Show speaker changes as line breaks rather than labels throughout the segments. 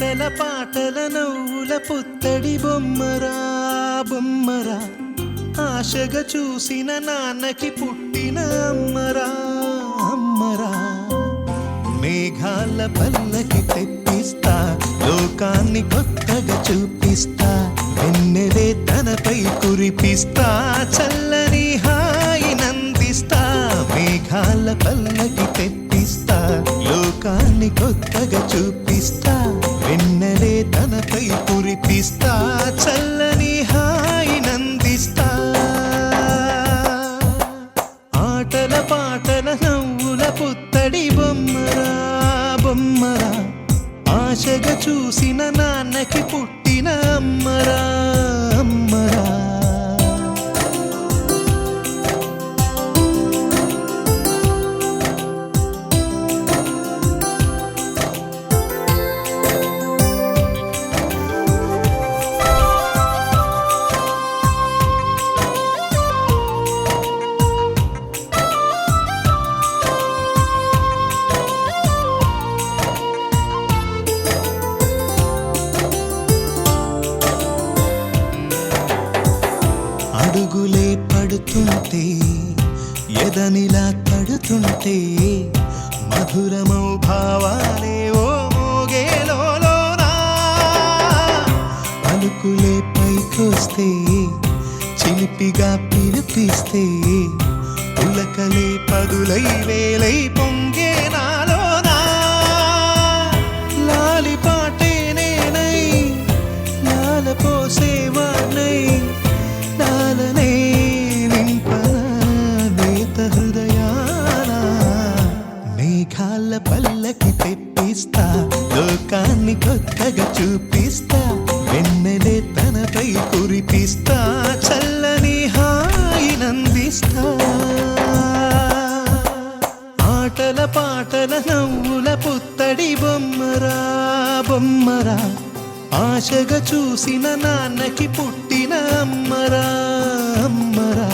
ఆటల పాటల నవ్వుల పుత్తడి బొమ్మరా బొమ్మరా, ఆశగా చూసిన నాన్నకి పుట్టిన అమ్మరా అమ్మరా. మేఘాల పల్లకి తెప్పిస్తా, లోకాన్ని కొత్తగా చూపిస్తా, వెన్నెలే తనపై కురిపిస్తా, చల్లని హాయి నందిస్తా. మేఘాల పల్లకి తెప్పిస్తా, లోకాన్ని కొత్తగా చూపిస్తా, వెన్నెలే తనపై కురిపిస్తా, చల్లని హాయి నందిస్తా. ఆటల పాటల నవ్వుల పుత్తడి బొమ్మరా బొమ్మరా, ఆశగా చూసిన నాన్నకి పుట్టిన అమ్మరా అమ్మరా. అడుగులే పడుతుంటే, ఎదనిలా తడుతుంటే, మధురమౌ భావాలే ఓ మోగేలోనా. పలుకులే పైకొస్తే, చిలిపిగా పిలిపిస్తే, పులకలే పదులై వేలై పొంగే నాలోనా. లాలి పాటే నేనై, లాల పోసేవాణ్ణై, లాలనే నింపనా నేత హృదయాన. మేఘాల పల్లకి తెప్పిస్తా, లోకాన్ని కొత్తగా చూపిస్తా, వెన్నెలే తనపై కురిపిస్తా, చల్లని హాయి నందిస్తా. ఆటల పాటల నవ్వుల పుత్తడి బొమ్మరా బొమ్మరా, ఆశగా చూసిన నాన్నకి పుట్టిన అమ్మరా అమ్మరా.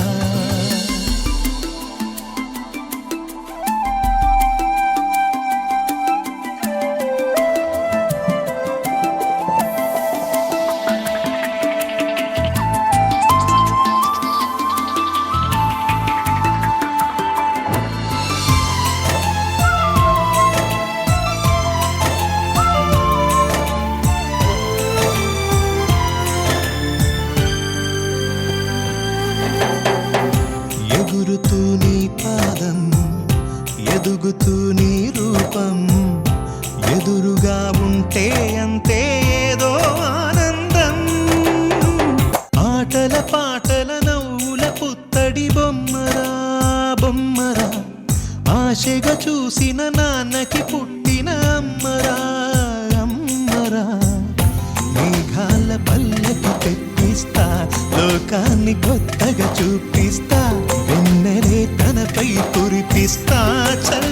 ఎగురుతూ నీ పాదం, ఎదుగుతూ నీ రూపం, ఎదురుగా ఉంటే అంతే ఏదో ఆనందం. ఆటల పాటల నవ్వుల పుత్తడి బొమ్మరా బొమ్మరా, ఆశగా చూసిన నాన్నకి పుట్టిన అమ్మరా అమ్మరా. మేఘాల పల్లకి తెప్పిస్తా, లోకాన్ని కొత్తగా చూపిస్తా, వెన్నెలే తనపై కురిపిస్తా, చల్ల